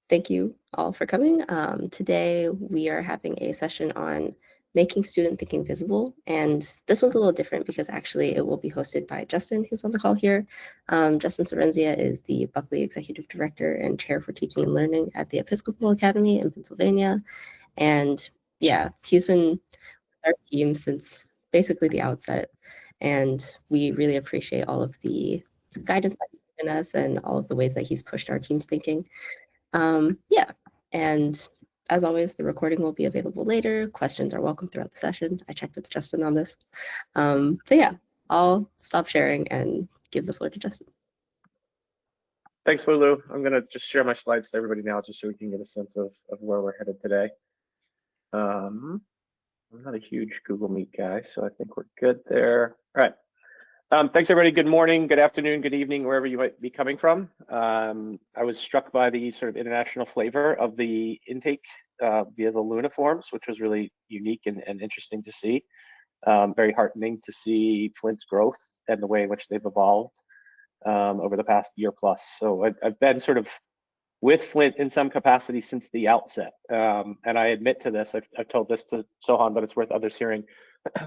Thank you all for coming. Today we are having a session on making student thinking visible, and this one's a little different because actually it will be hosted by Justin, who's on the call here. Justin Cerenzia is the Buckley Executive Director and Chair for Teaching and Learning at the Episcopal Academy in Pennsylvania, and yeah, he's been with our team since basically the outset, and we really appreciate all of the guidance that he's given us and all of the ways that he's pushed our team's thinking. Yeah, and as always, the recording will be available later. Questions are welcome throughout the session. I checked with Justin on this. But yeah, I'll stop sharing and give the floor to Justin. Thanks, Lulu. I'm going to just share my slides to everybody now just so we can get a sense of where we're headed today. I'm not a huge Google Meet guy, so I think we're good there. All right. Thanks, everybody. Good morning, good afternoon, good evening, wherever you might be coming from. I was struck by the sort of international flavor of the intake via the Luna forms, which was really unique and interesting to see. Very heartening to see Flint's growth and the way in which they've evolved over the past year plus. So I've been sort of with Flint in some capacity since the outset. And I admit to this, I've told this to Sohan, but it's worth others hearing.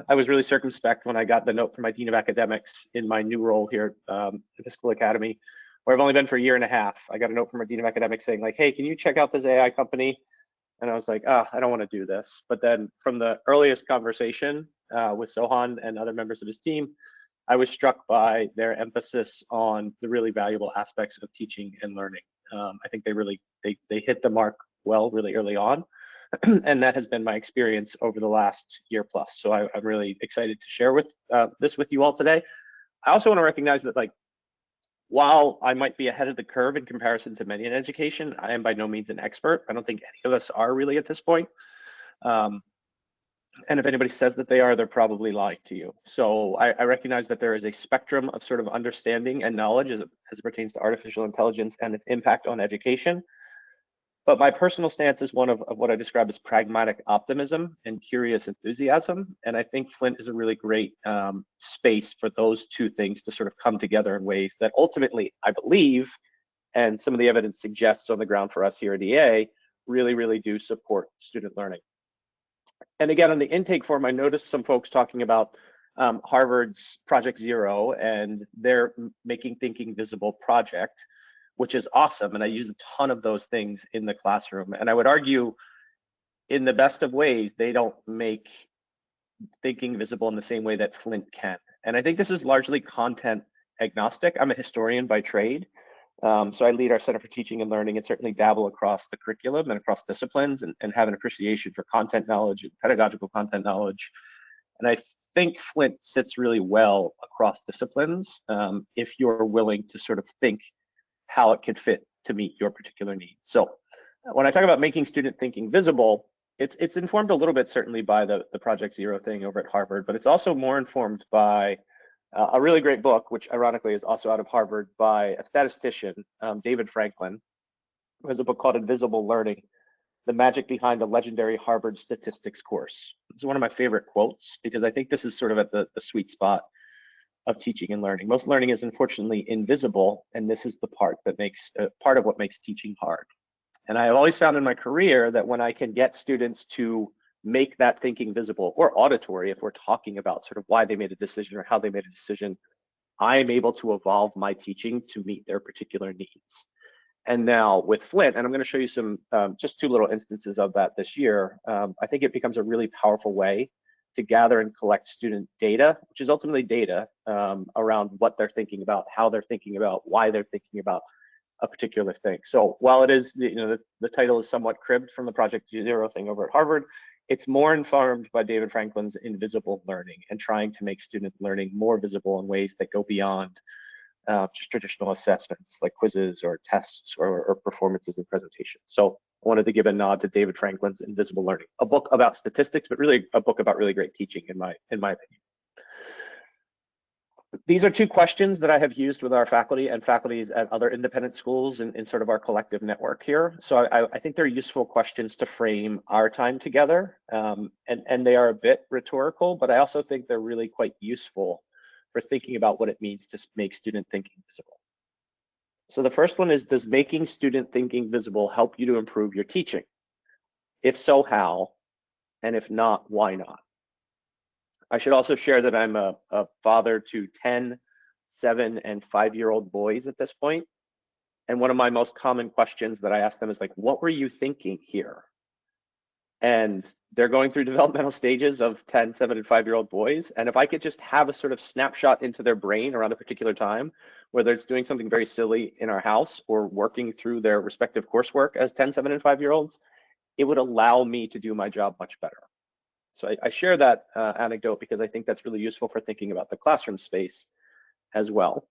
I was really circumspect when I got the note from my Dean of Academics in my new role here at Episcopal Academy, where I've only been for a year and a half. I got a note from our Dean of Academics saying like, hey, can you check out this AI company? And I was like, I don't want to do this. But then from the earliest conversation with Sohan and other members of his team, I was struck by their emphasis on the really valuable aspects of teaching and learning. I think they hit the mark well really early on. And that has been my experience over the last year plus. So I'm really excited to share this with you all today. I also want to recognize that while I might be ahead of the curve in comparison to many in education, I am by no means an expert. I don't think any of us are really at this point. And if anybody says that they are, they're probably lying to you. So I recognize that there is a spectrum of sort of understanding and knowledge as it pertains to artificial intelligence and its impact on education. But my personal stance is one of what I describe as pragmatic optimism and curious enthusiasm. And I think Flint is a really great space for those two things to sort of come together in ways that ultimately, I believe, and some of the evidence suggests on the ground for us here at EA, really, really do support student learning. And again, on the intake form, I noticed some folks talking about Harvard's Project Zero and their Making Thinking Visible project, which is awesome. And I use a ton of those things in the classroom. And I would argue, in the best of ways, they don't make thinking visible in the same way that Flint can. And I think this is largely content agnostic. I'm a historian by trade. So I lead our Center for Teaching and Learning and certainly dabble across the curriculum and across disciplines and have an appreciation for content knowledge and pedagogical content knowledge. And I think Flint sits really well across disciplines if you're willing to sort of think how it could fit to meet your particular needs. So when I talk about making student thinking visible, it's informed a little bit certainly by the Project Zero thing over at Harvard, but it's also more informed by a really great book, which ironically is also out of Harvard, by a statistician, David Franklin, who has a book called Invisible Learning, The Magic Behind a Legendary Harvard Statistics Course. It's one of my favorite quotes because I think this is sort of at the sweet spot of teaching and learning. Most learning is unfortunately invisible, and this is the part that makes part of what makes teaching hard. And I have always found in my career that when I can get students to make that thinking visible or auditory, if we're talking about sort of why they made a decision or how they made a decision, I am able to evolve my teaching to meet their particular needs. And now with Flint, and I'm going to show you some just two little instances of that this year, I think it becomes a really powerful way to gather and collect student data, which is ultimately data around what they're thinking about, how they're thinking about, why they're thinking about a particular thing. So while it is, the title is somewhat cribbed from the Project Zero thing over at Harvard, it's more informed by David Franklin's invisible learning and trying to make student learning more visible in ways that go beyond just traditional assessments like quizzes or tests or performances and presentations. So I wanted to give a nod to David Franklin's Invisible Learning, a book about statistics, but really a book about really great teaching in my opinion. These are two questions that I have used with our faculty and faculties at other independent schools in sort of our collective network here. So I think they're useful questions to frame our time together. And they are a bit rhetorical, but I also think they're really quite useful for thinking about what it means to make student thinking visible. So the first one is, does making student thinking visible help you to improve your teaching? If so, how? And if not, why not? I should also share that I'm a father to 10, 7, and 5-year-old boys at this point. And one of my most common questions that I ask them is like, what were you thinking here? And they're going through developmental stages of 10, 7, and 5-year-old boys. And if I could just have a sort of snapshot into their brain around a particular time, whether it's doing something very silly in our house or working through their respective coursework as 10, 7, and 5-year-olds, it would allow me to do my job much better. So I share that anecdote because I think that's really useful for thinking about the classroom space as well.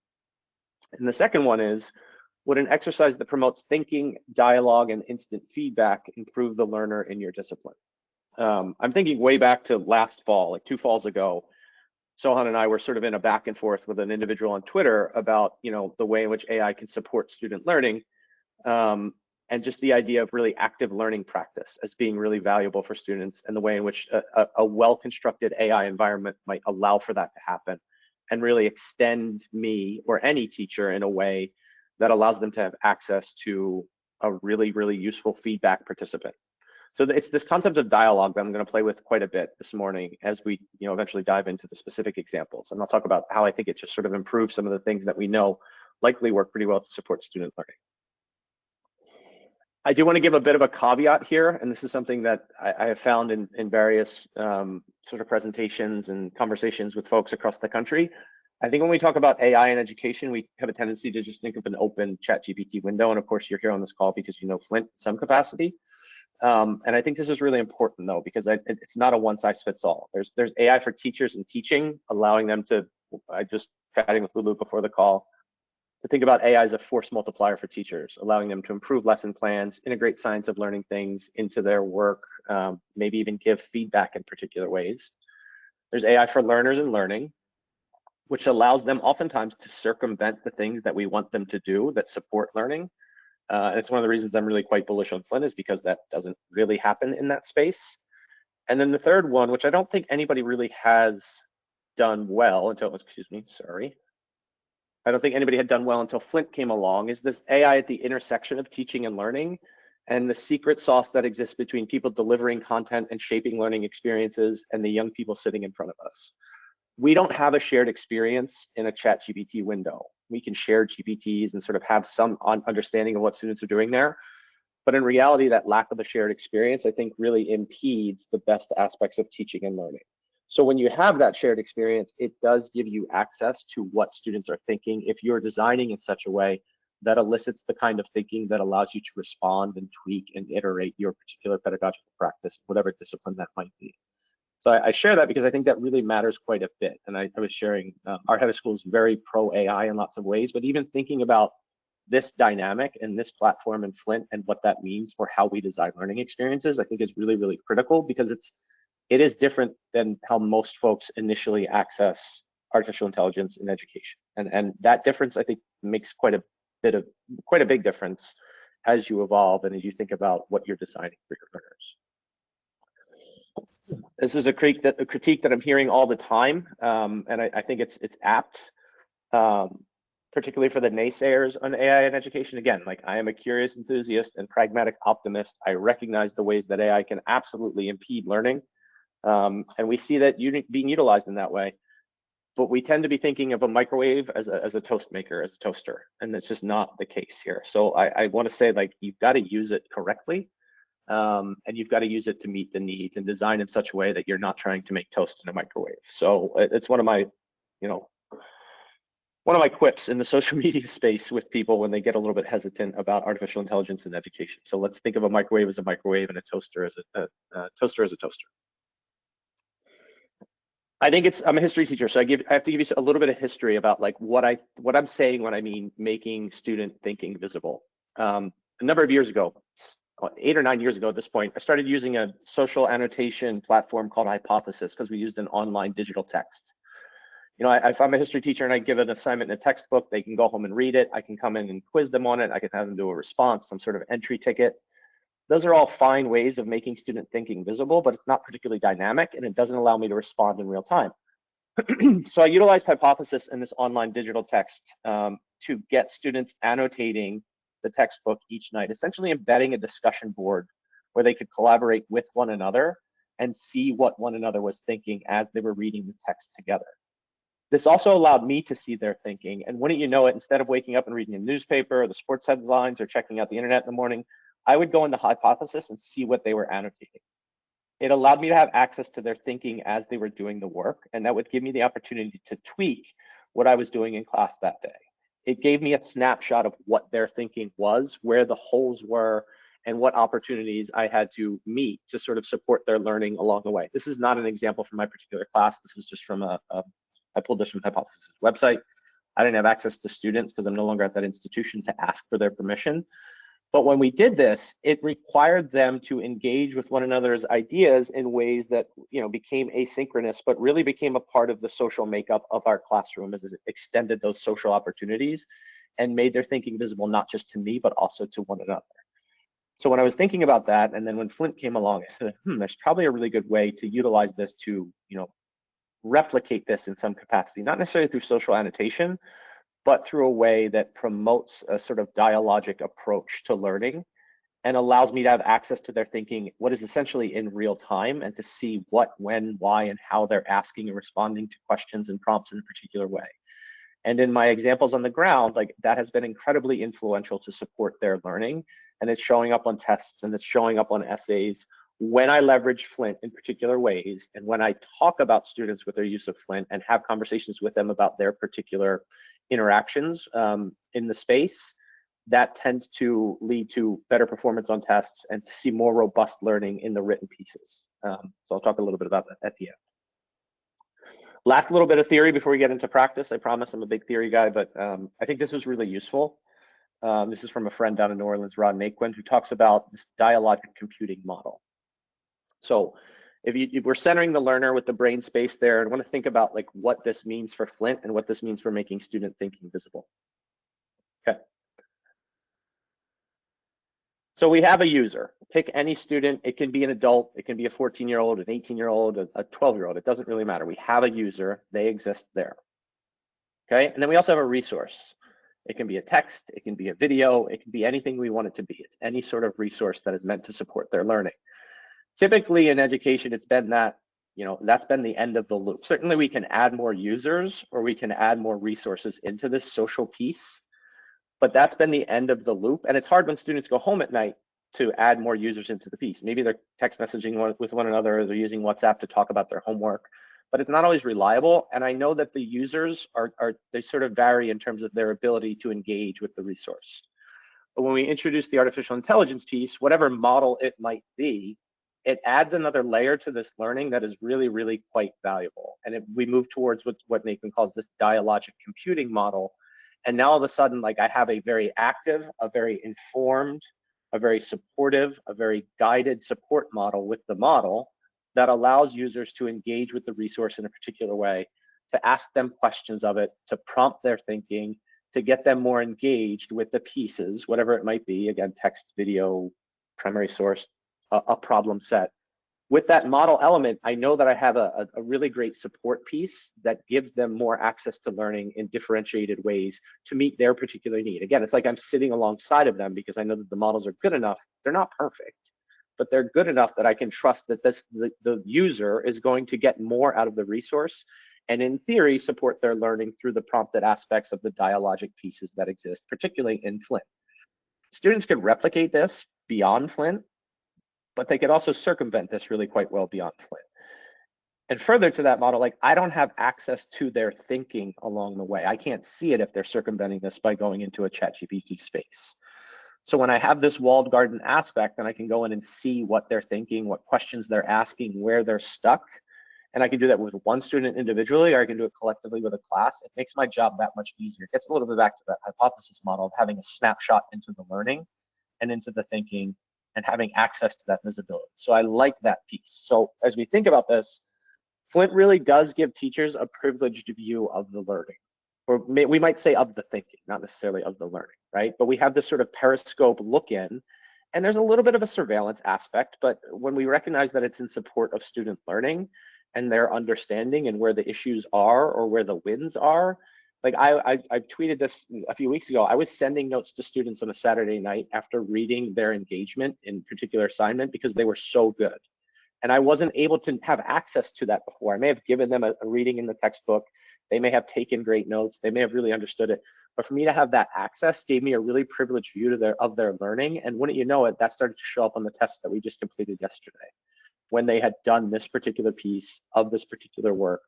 And the second one is, would an exercise that promotes thinking, dialogue, and instant feedback improve the learner in your discipline? I'm thinking way back to last fall, like 2 falls ago. Sohan and I were sort of in a back and forth with an individual on Twitter about, the way in which AI can support student learning, and just the idea of really active learning practice as being really valuable for students, and the way in which a well-constructed AI environment might allow for that to happen and really extend me or any teacher in a way that allows them to have access to a really, really useful feedback participant. So it's this concept of dialogue that I'm going to play with quite a bit this morning as we eventually dive into the specific examples. And I'll talk about how I think it just sort of improves some of the things that we know likely work pretty well to support student learning. I do want to give a bit of a caveat here, and this is something that I have found in various sort of presentations and conversations with folks across the country. I think when we talk about AI in education, we have a tendency to just think of an open ChatGPT window. And of course, you're here on this call because you know Flint in some capacity. And I think this is really important though, because it's not a one size fits all. There's AI for teachers and teaching, allowing them to, I just chatting with Lulu before the call, to think about AI as a force multiplier for teachers, allowing them to improve lesson plans, integrate science of learning things into their work, maybe even give feedback in particular ways. There's AI for learners and learning, which allows them oftentimes to circumvent the things that we want them to do that support learning. And it's one of the reasons I'm really quite bullish on Flint, is because that doesn't really happen in that space. And then the third one, which I don't think anybody really has done well until, I don't think anybody had done well until Flint came along, is this AI at the intersection of teaching and learning, and the secret sauce that exists between people delivering content and shaping learning experiences and the young people sitting in front of us. We don't have a shared experience in a ChatGPT window. We can share GPTs and sort of have some understanding of what students are doing there. But in reality, that lack of a shared experience, I think, really impedes the best aspects of teaching and learning. So when you have that shared experience, it does give you access to what students are thinking if you're designing in such a way that elicits the kind of thinking that allows you to respond and tweak and iterate your particular pedagogical practice, whatever discipline that might be. So I share that because I think that really matters quite a bit. And I was sharing, our head of school is very pro AI in lots of ways, but even thinking about this dynamic and this platform in Flint and what that means for how we design learning experiences, I think is really, really critical, because it is different than how most folks initially access artificial intelligence in education. And that difference, I think, makes quite a big difference as you evolve and as you think about what you're designing for your learners. This is a critique that I'm hearing all the time, and I think it's apt, particularly for the naysayers on AI in education. Again, like, I am a curious enthusiast and pragmatic optimist. I recognize the ways that AI can absolutely impede learning, and we see that being utilized in that way. But we tend to be thinking of a microwave as a toast maker, as a toaster, and that's just not the case here. So I want to say, like, you've got to use it correctly. And you've got to use it to meet the needs and design in such a way that you're not trying to make toast in a microwave. So it's one of my quips in the social media space with people when they get a little bit hesitant about artificial intelligence in education. So let's think of a microwave as a microwave and a toaster as a toaster as a toaster. I think I'm a history teacher, so I have to give you a little bit of history about like what I'm saying when I mean making student thinking visible. A number of years ago, 8 or 9 years ago at this point, I started using a social annotation platform called Hypothesis, because we used an online digital text. If I'm a history teacher and I give an assignment in a textbook, they can go home and read it. I can come in and quiz them on it. I can have them do a response, some sort of entry ticket. Those are all fine ways of making student thinking visible, but it's not particularly dynamic, and it doesn't allow me to respond in real time. So I utilized Hypothesis in this online digital text to get students annotating the textbook each night, essentially embedding a discussion board where they could collaborate with one another and see what one another was thinking as they were reading the text together. This also allowed me to see their thinking, and wouldn't you know it, instead of waking up and reading a newspaper or the sports headlines or checking out the internet in the morning, I would go into Hypothesis and see what they were annotating. It allowed me to have access to their thinking as they were doing the work, and that would give me the opportunity to tweak what I was doing in class that day. It gave me a snapshot of what their thinking was, where the holes were, and what opportunities I had to meet to sort of support their learning along the way. This is not an example from my particular class. This is just from I pulled this from Hypothesis website. I didn't have access to students because I'm no longer at that institution to ask for their permission. But when we did this, it required them to engage with one another's ideas in ways that, you know, became asynchronous, but really became a part of the social makeup of our classroom as it extended those social opportunities and made their thinking visible not just to me, but also to one another. So when I was thinking about that, and then when Flint came along, I said, there's probably a really good way to utilize this to, you know, replicate this in some capacity, not necessarily through social annotation, but through a way that promotes a sort of dialogic approach to learning and allows me to have access to their thinking, what is essentially in real time, and to see what, when, why, and how they're asking and responding to questions and prompts in a particular way. And in my examples on the ground, like, that has been incredibly influential to support their learning, and it's showing up on tests and it's showing up on essays when I leverage Flint in particular ways, and when I talk about students with their use of Flint and have conversations with them about their particular interactions in the space, that tends to lead to better performance on tests and to see more robust learning in the written pieces. So I'll talk a little bit about that at the end. Last little bit of theory before we get into practice. I promise I'm a big theory guy, but I think this is really useful. This is from a friend down in New Orleans, Rod Naquin, who talks about this dialogic computing model. So if we're centering the learner with the brain space there, and want to think about like what this means for Flint and what this means for making student thinking visible. Okay. So we have a user. Pick any student. It can be an adult. It can be a 14-year-old, an 18-year-old, a 12-year-old. It doesn't really matter. We have a user. They exist there. Okay. And then we also have a resource. It can be a text. It can be a video. It can be anything we want it to be. It's any sort of resource that is meant to support their learning. Typically in education, it's been that, you know, that's been the end of the loop. Certainly we can add more users or we can add more resources into this social piece, but that's been the end of the loop. And it's hard when students go home at night to add more users into the piece. Maybe they're text messaging with one another, or they're using WhatsApp to talk about their homework, but it's not always reliable. And I know that the users they sort of vary in terms of their ability to engage with the resource. But when we introduce the artificial intelligence piece, whatever model it might be, it adds another layer to this learning that is really, really quite valuable. And we move towards what Naquin calls this dialogic computing model. And now all of a sudden, like, I have a very active, a very informed, a very supportive, a very guided support model with the model that allows users to engage with the resource in a particular way, to ask them questions of it, to prompt their thinking, to get them more engaged with the pieces, whatever it might be, again, text, video, primary source, a problem set. With that model element, I know that I have a really great support piece that gives them more access to learning in differentiated ways to meet their particular need. Again, it's like I'm sitting alongside of them because I know that the models are good enough. They're not perfect, but they're good enough that I can trust that the user is going to get more out of the resource, and in theory, support their learning through the prompted aspects of the dialogic pieces that exist, particularly in Flint. Students could replicate this beyond Flint, but they could also circumvent this really quite well beyond Flint. And further to that model, like, I don't have access to their thinking along the way. I can't see it if they're circumventing this by going into a ChatGPT space. So when I have this walled garden aspect, then I can go in and see what they're thinking, what questions they're asking, where they're stuck. And I can do that with one student individually, or I can do it collectively with a class. It makes my job that much easier. It gets a little bit back to that hypothesis model of having a snapshot into the learning and into the thinking, and having access to that visibility. So I like that piece. So as we think about this, Flint really does give teachers a privileged view of the learning, or we might say of the thinking, not necessarily of the learning, right? But we have this sort of periscope look in, and there's a little bit of a surveillance aspect, but when we recognize that it's in support of student learning and their understanding and where the issues are or where the wins are, Like I tweeted this a few weeks ago. I was sending notes to students on a Saturday night after reading their engagement in particular assignment because they were so good. And I wasn't able to have access to that before. I may have given them a reading in the textbook. They may have taken great notes. They may have really understood it. But for me to have that access gave me a really privileged view of their learning. And wouldn't you know it, that started to show up on the tests that we just completed yesterday when they had done this particular piece of this particular work.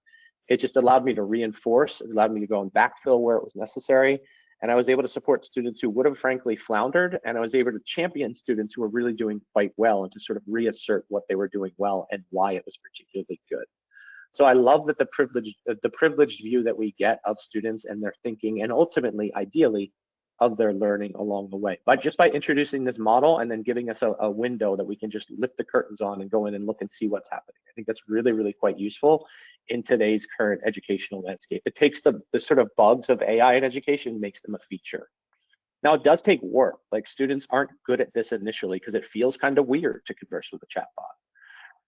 It just allowed me to reinforce, it allowed me to go and backfill where it was necessary. And I was able to support students who would have frankly floundered, and I was able to champion students who were really doing quite well and to sort of reassert what they were doing well and why it was particularly good. So I love that the privileged view that we get of students and their thinking, and ultimately, ideally, of their learning along the way. But just by introducing this model and then giving us a window that we can just lift the curtains on and go in and look and see what's happening. I think that's really, really quite useful in today's current educational landscape. It takes the sort of bugs of AI in education, makes them a feature. Now, it does take work. Like, students aren't good at this initially because it feels kind of weird to converse with a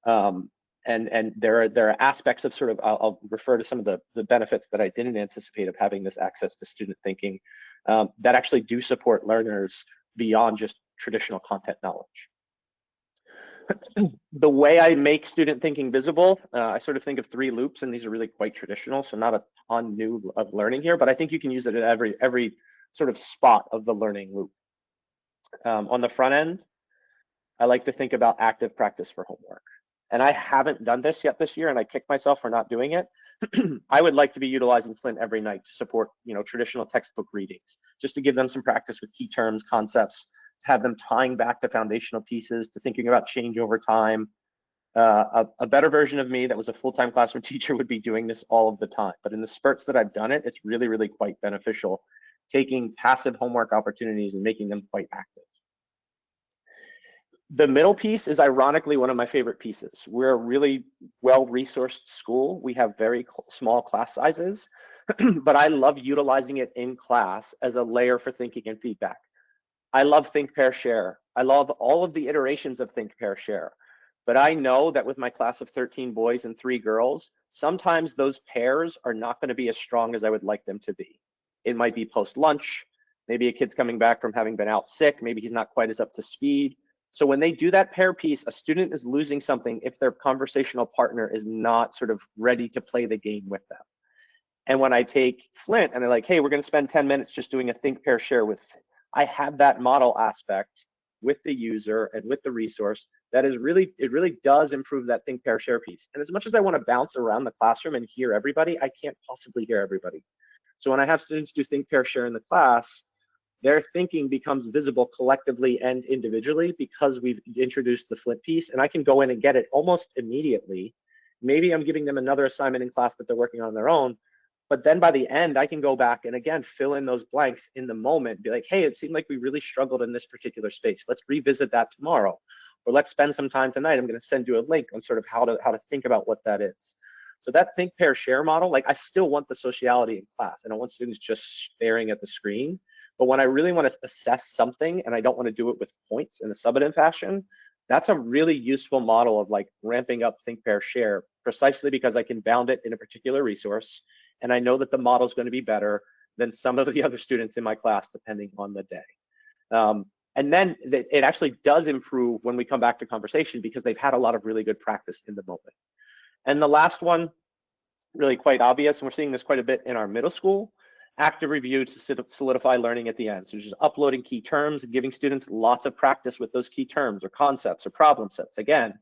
chatbot. And there are aspects of sort of, I'll refer to some of the benefits that I didn't anticipate of having this access to student thinking that actually do support learners beyond just traditional content knowledge. The way I make student thinking visible, I sort of think of 3 loops, and these are really quite traditional, so not a ton new of learning here, but I think you can use it at every sort of spot of the learning loop. On the front end, I like to think about active practice for homework. And I haven't done this yet this year, and I kick myself for not doing it. I would like to be utilizing Flint every night to support, traditional textbook readings, just to give them some practice with key terms, concepts, to have them tying back to foundational pieces, to thinking about change over time. A better version of me that was a full-time classroom teacher would be doing this all of the time. But in the spurts that I've done it, it's really, really quite beneficial, taking passive homework opportunities and making them quite active. The middle piece is ironically one of my favorite pieces. We're a really well-resourced school. We have very small class sizes, but I love utilizing it in class as a layer for thinking and feedback. I love think, pair, share. I love all of the iterations of think, pair, share. But I know that with my class of 13 boys and 3 girls, sometimes those pairs are not going to be as strong as I would like them to be. It might be post-lunch. Maybe a kid's coming back from having been out sick. Maybe he's not quite as up to speed. So when they do that pair piece, a student is losing something if their conversational partner is not sort of ready to play the game with them. And when I take Flint and they're like, hey, we're going to spend 10 minutes just doing a think, pair, share with, I have that model aspect with the user and with the resource that is really, it really does improve that think, pair, share piece. And as much as I want to bounce around the classroom and hear everybody, I can't possibly hear everybody. So when I have students do think, pair, share in the class, their thinking becomes visible collectively and individually because we've introduced the Flint piece, and I can go in and get it almost immediately. Maybe I'm giving them another assignment in class that they're working on their own, but then by the end, I can go back and again, fill in those blanks in the moment, be like, hey, it seemed like we really struggled in this particular space. Let's revisit that tomorrow, or let's spend some time tonight. I'm gonna send you a link on sort of how to think about what that is. So that think, pair, share model, like I still want the sociality in class. I don't want students just staring at the screen. But when I really want to assess something and I don't want to do it with points in a summative fashion, that's a really useful model of like ramping up think, pair, share, precisely because I can bound it in a particular resource. And I know that the model is going to be better than some of the other students in my class, depending on the day. And then it actually does improve when we come back to conversation because they've had a lot of really good practice in the moment. And the last one, really quite obvious, and we're seeing this quite a bit in our middle school, active review to solidify learning at the end. So just uploading key terms and giving students lots of practice with those key terms or concepts or problem sets again.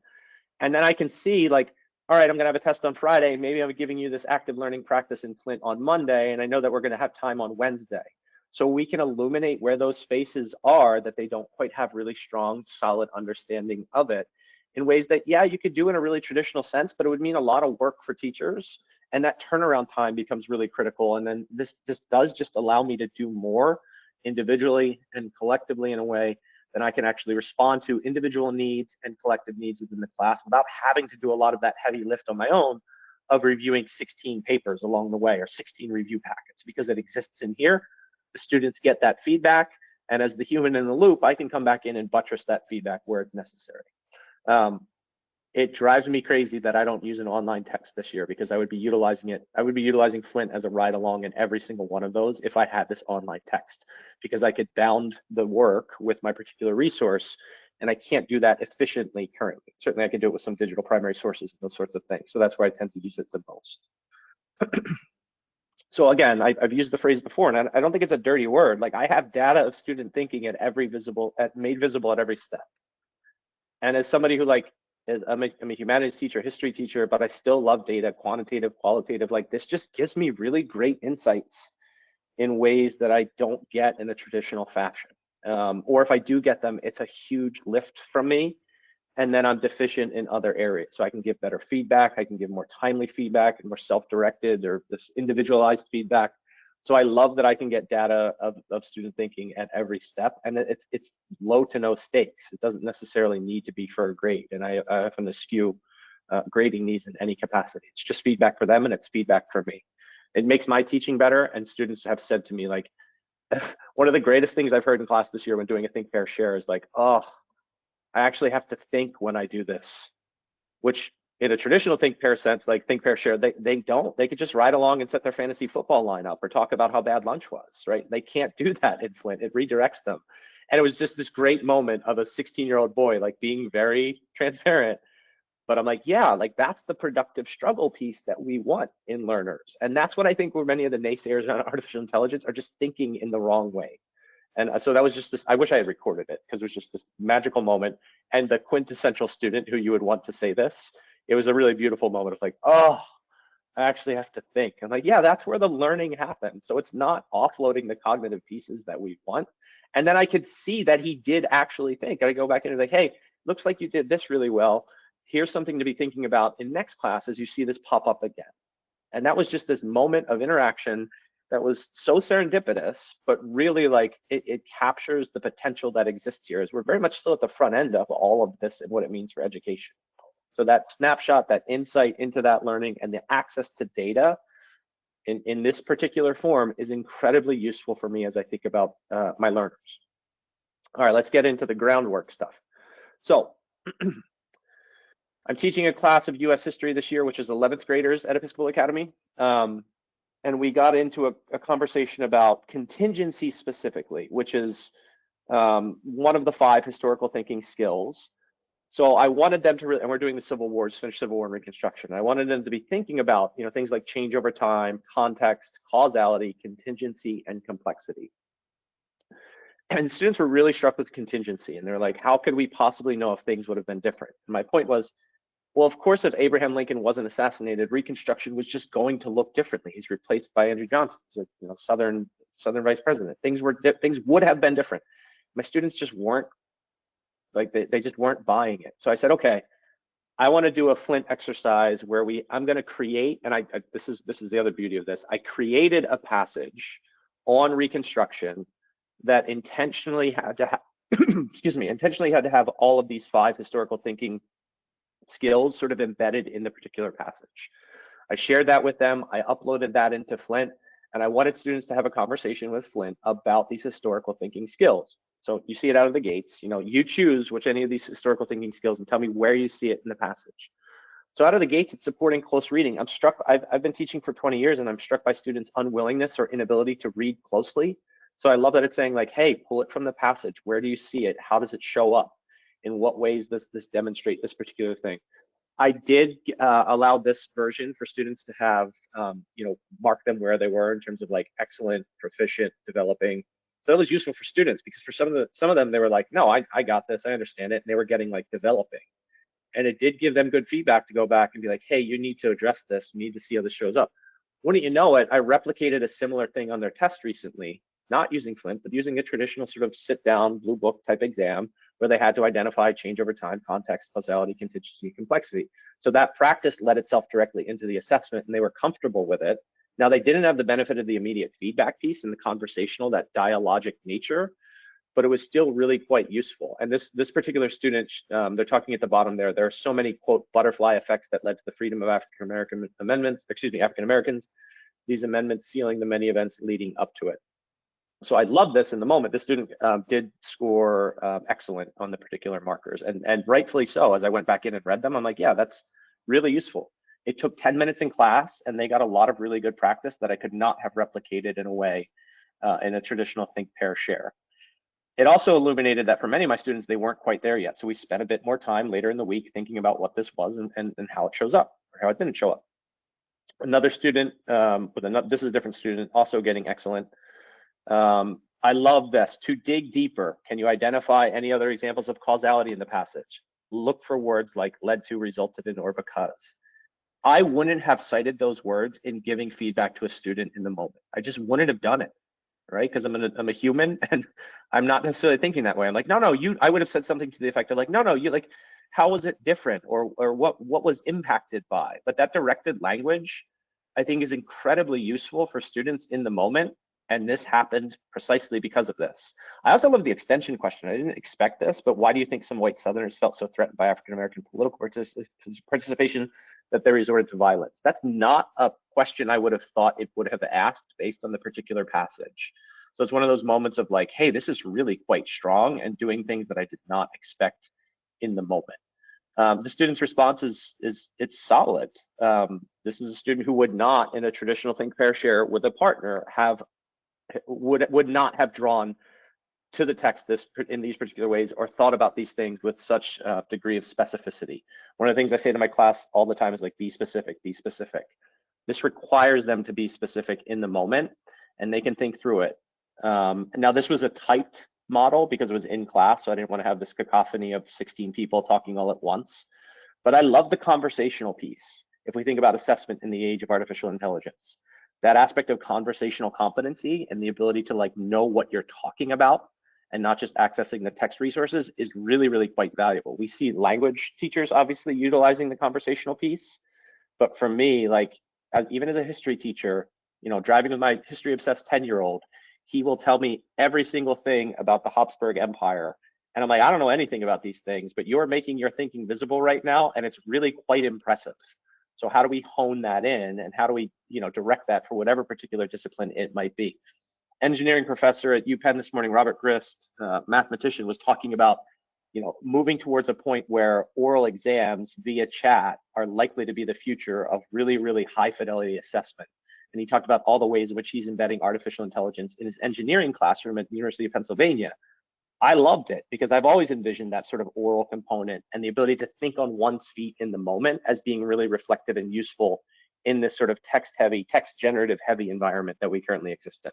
And then I can see like, all right, I'm gonna have a test on Friday. Maybe I'm giving you this active learning practice in Flint on Monday, and I know that we're gonna have time on Wednesday. So we can illuminate where those spaces are that they don't quite have really strong, solid understanding of it in ways that, yeah, you could do in a really traditional sense, but it would mean a lot of work for teachers. And that turnaround time becomes really critical. And then this does just allow me to do more individually and collectively in a way that I can actually respond to individual needs and collective needs within the class without having to do a lot of that heavy lift on my own of reviewing 16 papers along the way or 16 review packets, because it exists in here. The students get that feedback. And as the human in the loop, I can come back in and buttress that feedback where it's necessary. it drives me crazy that I don't use an online text this year, because I would be utilizing it. I would be utilizing Flint as a ride along in every single one of those if I had this online text, because I could bound the work with my particular resource, and I can't do that efficiently currently. Certainly I can do it with some digital primary sources and those sorts of things. So that's where I tend to use it the most. So again, I've used the phrase before, and I don't think it's a dirty word. Like, I have data of student thinking at made visible at every step. And as somebody who I'm a humanities teacher, history teacher, but I still love data, quantitative, qualitative. Like, this just gives me really great insights in ways that I don't get in a traditional fashion. Or if I do get them, it's a huge lift from me. And then I'm deficient in other areas. So I can give better feedback. I can give more timely feedback and more self-directed or this individualized feedback. So I love that I can get data of student thinking at every step, and it's low to no stakes. It doesn't necessarily need to be for a grade, and I often eschew grading these in any capacity. It's just feedback for them, and it's feedback for me. It makes my teaching better, and students have said to me, like, one of the greatest things I've heard in class this year when doing a think, pair, share is like, oh, I actually have to think when I do this, which in a traditional think pair sense, like think pair share, they don't. They could just ride along and set their fantasy football lineup or talk about how bad lunch was, right? They can't do that in Flint. It redirects them. And it was just this great moment of a 16-year-old boy like being very transparent. But I'm like, yeah, like that's the productive struggle piece that we want in learners. And that's what I think where many of the naysayers on artificial intelligence are just thinking in the wrong way. And so that was just this, I wish I had recorded it, because it was just this magical moment. And the quintessential student who you would want to say this, it was a really beautiful moment of like, oh, I actually have to think. I'm like, yeah, that's where the learning happens. So it's not offloading the cognitive pieces that we want. And then I could see that he did actually think. I go back and be like, hey, looks like you did this really well. Here's something to be thinking about in next class as you see this pop up again. And that was just this moment of interaction that was so serendipitous, but really like it captures the potential that exists here, as we're very much still at the front end of all of this and what it means for education. So that snapshot, that insight into that learning, and the access to data in this particular form is incredibly useful for me as I think about my learners. All right, let's get into the groundwork stuff. So I'm teaching a class of US history this year, which is 11th graders at Episcopal Academy. And we got into a conversation about contingency specifically, which is one of the 5 historical thinking skills. So I wanted them to really, and we're doing the Civil War, just finished Civil War and Reconstruction. I wanted them to be thinking about, things like change over time, context, causality, contingency, and complexity. And students were really struck with contingency, and they're like, how could we possibly know if things would have been different? And my point was, well, of course, if Abraham Lincoln wasn't assassinated, Reconstruction was just going to look differently. He's replaced by Andrew Johnson, he's a Southern vice president. Things would have been different. My students just weren't like they just weren't buying it. So I said, okay, I want to do a Flint exercise where I'm going to create, and this is the other beauty of this. I created a passage on Reconstruction that intentionally had to have, intentionally had to have all of these 5 historical thinking skills sort of embedded in the particular passage. I shared that with them. I uploaded that into Flint, and I wanted students to have a conversation with Flint about these historical thinking skills. So you see it out of the gates. You choose which any of these historical thinking skills and tell me where you see it in the passage. So out of the gates, it's supporting close reading. I'm struck. I've been teaching for 20 years, and I'm struck by students' unwillingness or inability to read closely. So I love that it's saying like, hey, pull it from the passage. Where do you see it? How does it show up? In what ways does this demonstrate this particular thing? I did allow this version for students to have, mark them where they were in terms of like excellent, proficient, developing. So that was useful for students, because for some of them, they were like, no, I got this, I understand it. And they were getting like developing. And it did give them good feedback to go back and be like, hey, you need to address this. You need to see how this shows up. Wouldn't you know it, I replicated a similar thing on their test recently, not using Flint, but using a traditional sort of sit down blue book type exam where they had to identify change over time, context, causality, contingency, complexity. So that practice led itself directly into the assessment, and they were comfortable with it. Now, they didn't have the benefit of the immediate feedback piece and the conversational, that dialogic nature, but it was still really quite useful. And this particular student, they're talking at the bottom there, there are so many, quote, butterfly effects that led to the freedom of African Americans, these amendments sealing the many events leading up to it. So I love this in the moment. This student did score excellent on the particular markers, and rightfully so. As I went back in and read them, I'm like, yeah, that's really useful. It took 10 minutes in class, and they got a lot of really good practice that I could not have replicated in a way in a traditional think, pair, share. It also illuminated that for many of my students, they weren't quite there yet. So we spent a bit more time later in the week thinking about what this was and how it shows up or how it didn't show up. Another student, this is a different student, also getting excellent. I love this. To dig deeper, can you identify any other examples of causality in the passage? Look for words like led to, resulted in, or because. I wouldn't have cited those words in giving feedback to a student in the moment. I just wouldn't have done it, right? Because I'm a human and I'm not necessarily thinking that way. I'm like, no, I would have said something to the effect of like, no, you like, how was it different, or what was impacted by? But that directed language, I think, is incredibly useful for students in the moment. And this happened precisely because of this. I also love the extension question. I didn't expect this, but why do you think some white Southerners felt so threatened by African-American political participation that they resorted to violence? That's not a question I would have thought it would have asked based on the particular passage. So it's one of those moments of like, hey, this is really quite strong and doing things that I did not expect in the moment. The student's response is it's solid. This is a student who would not, in a traditional think, pair, share with a partner, would not have drawn to the text in these particular ways or thought about these things with such a degree of specificity. One of the things I say to my class all the time is like, be specific, be specific. This requires them to be specific in the moment, and they can think through it. Now, this was a typed model because it was in class, so I didn't want to have this cacophony of 16 people talking all at once. But I love the conversational piece. If we think about assessment in the age of artificial intelligence, that aspect of conversational competency and the ability to like know what you're talking about and not just accessing the text resources is really, really quite valuable. We see language teachers obviously utilizing the conversational piece, but for me, like even as a history teacher, driving with my history obsessed 10-year-old, he will tell me every single thing about the Habsburg Empire. And I'm like, I don't know anything about these things, but you're making your thinking visible right now, and it's really quite impressive. So how do we hone that in, and how do we, direct that for whatever particular discipline it might be? Engineering professor at UPenn this morning, Robert Grist, mathematician, was talking about, moving towards a point where oral exams via chat are likely to be the future of really, really high fidelity assessment. And he talked about all the ways in which he's embedding artificial intelligence in his engineering classroom at the University of Pennsylvania. I loved it because I've always envisioned that sort of oral component and the ability to think on one's feet in the moment as being really reflective and useful in this sort of text generative heavy environment that we currently exist in.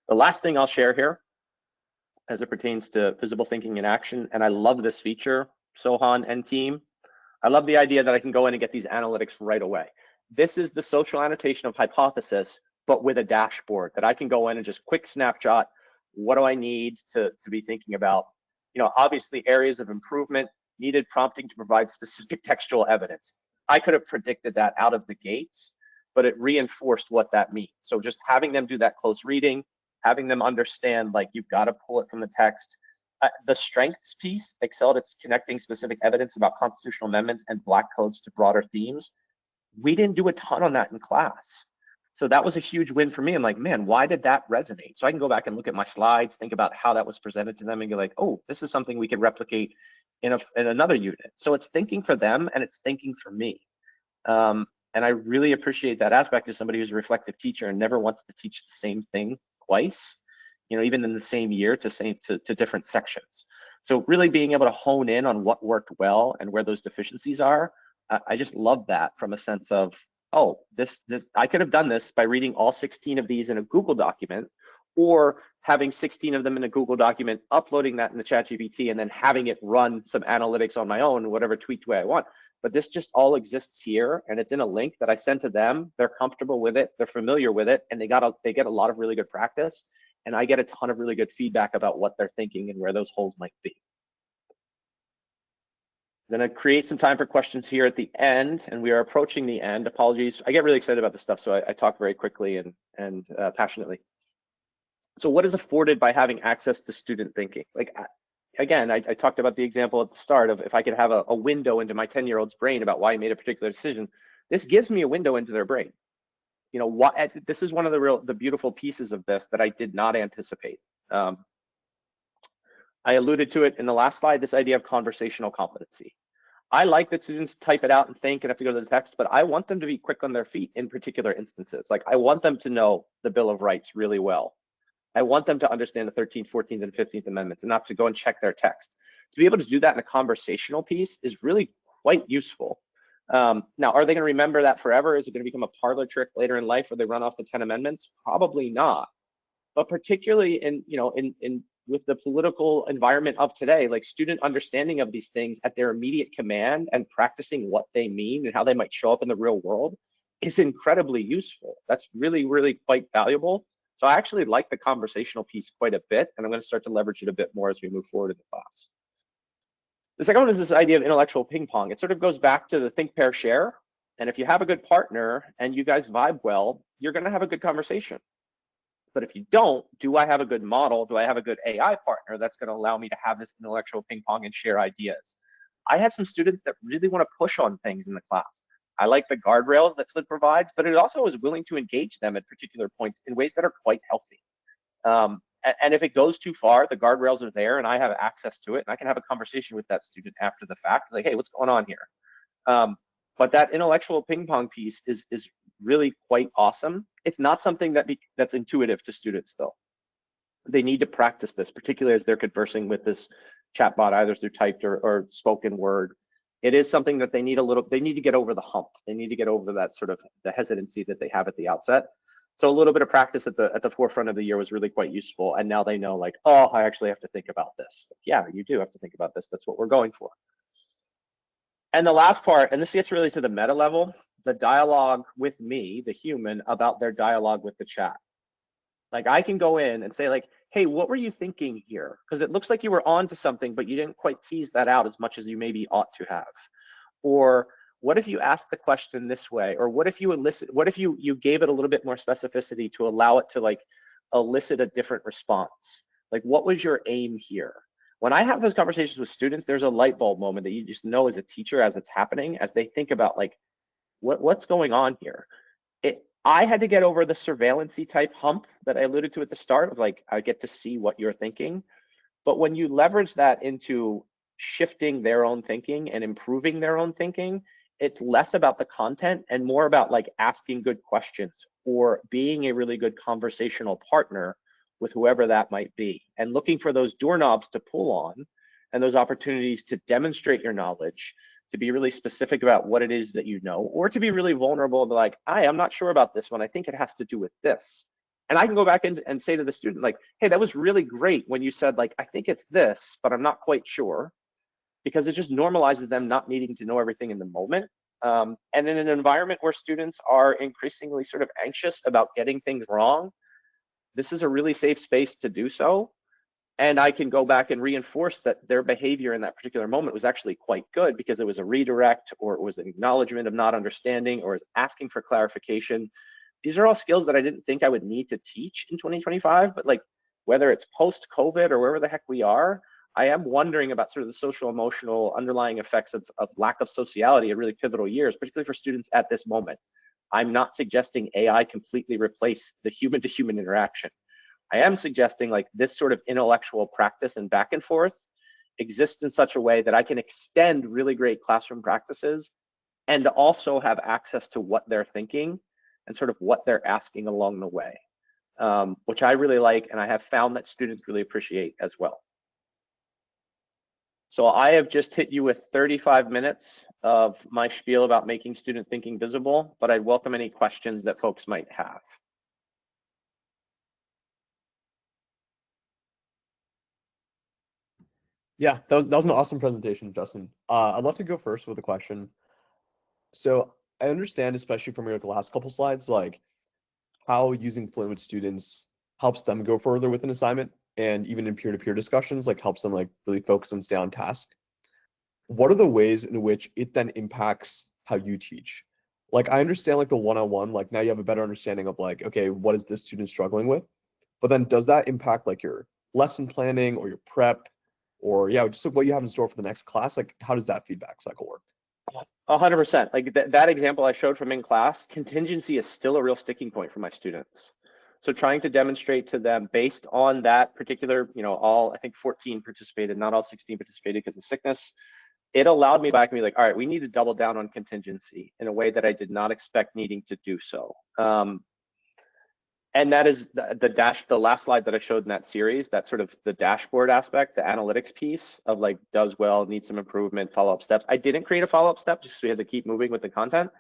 The last thing I'll share here as it pertains to visible thinking in action, and I love this feature, Sohan and team, I love the idea that I can go in and get these analytics right away. This is the social annotation of hypothesis, but with a dashboard that I can go in and just quick snapshot. What do I need to be thinking about? Obviously areas of improvement, needed prompting to provide specific textual evidence. I could have predicted that out of the gates, but it reinforced what that means. So just having them do that close reading, having them understand, like, you've got to pull it from the text. The strengths piece excelled at connecting specific evidence about constitutional amendments and Black codes to broader themes. We didn't do a ton on that in class. So that was a huge win for me. I'm like, man, why did that resonate? So I can go back and look at my slides, think about how that was presented to them, and go like, oh, this is something we could replicate in another unit. So it's thinking for them and it's thinking for me. And I really appreciate that aspect as somebody who's a reflective teacher and never wants to teach the same thing twice, even in the same year to different sections. So really being able to hone in on what worked well and where those deficiencies are, I just love that from a sense of, oh, this I could have done this by reading all 16 of these in a Google document, or having 16 of them in a Google document, uploading that in the ChatGPT, and then having it run some analytics on my own, whatever tweaked way I want. But this just all exists here, and it's in a link that I send to them. They're comfortable with it, they're familiar with it, and they get a lot of really good practice. And I get a ton of really good feedback about what they're thinking and where those holes might be. I'm going to create some time for questions here at the end, and we are approaching the end. Apologies. I get really excited about this stuff, so I talk very quickly and passionately. So what is afforded by having access to student thinking? Like, again, I talked about the example at the start of if I could have a window into my 10-year-old's brain about why he made a particular decision. This gives me a window into their brain. you know, what this is one of the beautiful pieces of this that I did not anticipate. I alluded to it in the last slide, this idea of conversational competency. I like that students type it out and think and have to go to the text, but I want them to be quick on their feet in particular instances. Like I want them to know the Bill of Rights really well. I want them to understand the 13th, 14th, and 15th Amendments and not to go and check their text. To be able to do that in a conversational piece is really quite useful. Now, are they going to remember that forever? Is it going to become a parlor trick later in life where they run off the 10 amendments? Probably not. But particularly in, you know, in with the political environment of today, like student understanding of these things at their immediate command and practicing what they mean and how they might show up in the real world is incredibly useful. That's really, really quite valuable. So I actually like the conversational piece quite a bit, and I'm going to start to leverage it a bit more as we move forward in the class. The second one is this idea of intellectual ping pong. It sort of goes back to the think, pair, share. And if you have a good partner and you guys vibe well, you're going to have a good conversation. But if you don't, do I have a good model? Do I have a good AI partner that's going to allow me to have this intellectual ping pong and share ideas? I have some students that really want to push on things in the class. I like the guardrails that Flint provides, but it also is willing to engage them at particular points in ways that are quite healthy. And if it goes too far, the guardrails are there and I have access to it and I can have a conversation with that student after the fact, like, hey, what's going on here? But that intellectual ping pong piece is really quite awesome. It's not something that's intuitive to students though. They need to practice this, particularly as they're conversing with this chatbot, either through typed or spoken word. It is something that they need to get over the hump. They need to get over that sort of the hesitancy that they have at the outset. So a little bit of practice at the forefront of the year was really quite useful. And now they know, like, oh, I actually have to think about this. Like, yeah, you do have to think about this. That's what we're going for. And the last part, and this gets really to the meta level, the dialogue with me, the human, about their dialogue with the chat. Like I can go in and say like, hey, what were you thinking here? Because it looks like you were onto something, but you didn't quite tease that out as much as you maybe ought to have. Or what if you asked the question this way? Or what if you you gave it a little bit more specificity to allow it to like elicit a different response? Like what was your aim here? When I have those conversations with students, there's a light bulb moment that you just know as a teacher as it's happening, as they think about like, what's going on here? I had to get over the surveillance-y type hump that I alluded to at the start of like, I get to see what you're thinking. But when you leverage that into shifting their own thinking and improving their own thinking, it's less about the content and more about like asking good questions or being a really good conversational partner with whoever that might be and looking for those doorknobs to pull on and those opportunities to demonstrate your knowledge, to be really specific about what it is that you know, or to be really vulnerable and be like, I'm not sure about this one. I think it has to do with this. And I can go back in and say to the student, like, hey, that was really great when you said, like, I think it's this, but I'm not quite sure, because it just normalizes them not needing to know everything in the moment. And in an environment where students are increasingly sort of anxious about getting things wrong, this is a really safe space to do so. And I can go back and reinforce that their behavior in that particular moment was actually quite good because it was a redirect or it was an acknowledgement of not understanding or is asking for clarification. These are all skills that I didn't think I would need to teach in 2025, but like whether it's post-COVID or wherever the heck we are, I am wondering about sort of the social emotional underlying effects of lack of sociality at really pivotal years, particularly for students at this moment. I'm not suggesting AI completely replace the human-to-human interaction. I am suggesting like this sort of intellectual practice and back and forth exists in such a way that I can extend really great classroom practices and also have access to what they're thinking and sort of what they're asking along the way, which I really like and I have found that students really appreciate as well. So I have just hit you with 35 minutes of my spiel about making student thinking visible, but I'd welcome any questions that folks might have. Yeah, that was an awesome presentation, Justin. I'd love to go first with a question. So I understand, especially from your last couple slides, like how using Flint with students helps them go further with an assignment, and even in peer-to-peer discussions, like helps them like really focus and stay on task. What are the ways in which it then impacts how you teach? Like I understand like the one-on-one, like now you have a better understanding of like, okay, what is this student struggling with? But then does that impact like your lesson planning or your prep? Or yeah, just what you have in store for the next class, like how does that feedback cycle work? 100%. Like that example I showed from in class, contingency is still a real sticking point for my students. So trying to demonstrate to them based on that particular, all, I think 14 participated, not all 16 participated because of sickness. It allowed me back to be like, all right, we need to double down on contingency in a way that I did not expect needing to do so. And that is the last slide that I showed in that series, that sort of the dashboard aspect, the analytics piece of like, does well, needs some improvement, follow-up steps. I didn't create a follow-up step just so we had to keep moving with the content,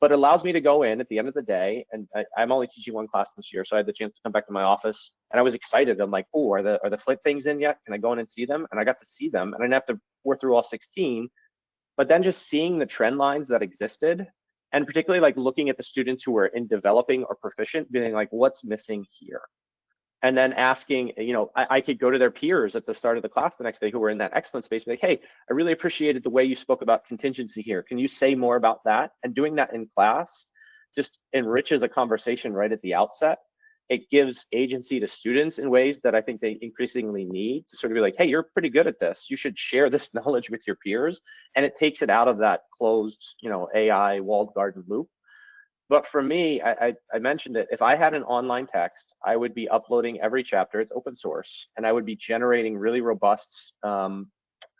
but it allows me to go in at the end of the day, and I'm only teaching one class this year, so I had the chance to come back to my office, and I was excited. I'm like, oh, are the Flint things in yet? Can I go in and see them? And I got to see them, and I didn't have to work through all 16, but then just seeing the trend lines that existed, and particularly like looking at the students who were in developing or proficient, being like, what's missing here? And then asking, I could go to their peers at the start of the class the next day who were in that excellent space, be like, hey, I really appreciated the way you spoke about contingency here. Can you say more about that? And doing that in class just enriches a conversation right at the outset. It gives agency to students in ways that I think they increasingly need to sort of be like, hey, you're pretty good at this. You should share this knowledge with your peers. And it takes it out of that closed, AI walled garden loop. But for me, I mentioned it, if I had an online text, I would be uploading every chapter, it's open source, and I would be generating really robust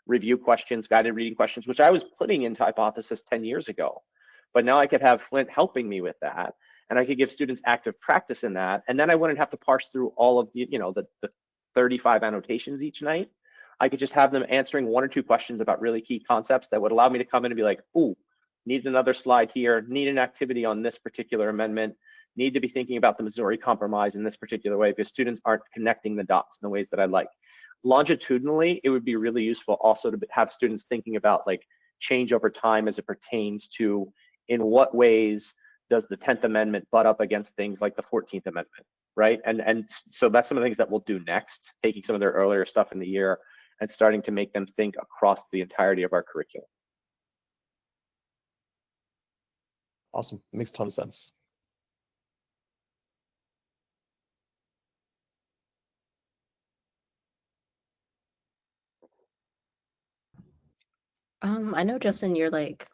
review questions, guided reading questions, which I was putting into Hypothesis 10 years ago. But now I could have Flint helping me with that, and I could give students active practice in that, and then I wouldn't have to parse through all of the, the 35 annotations each night. I could just have them answering 1 or 2 questions about really key concepts that would allow me to come in and be like, ooh, need another slide here, need an activity on this particular amendment, need to be thinking about the Missouri Compromise in this particular way because students aren't connecting the dots in the ways that I'd like. Longitudinally, it would be really useful also to have students thinking about like change over time as it pertains to in what ways does the 10th Amendment butt up against things like the 14th Amendment, right? And so that's some of the things that we'll do next, taking some of their earlier stuff in the year and starting to make them think across the entirety of our curriculum. Awesome. Makes a ton of sense. I know, Justin, you're like,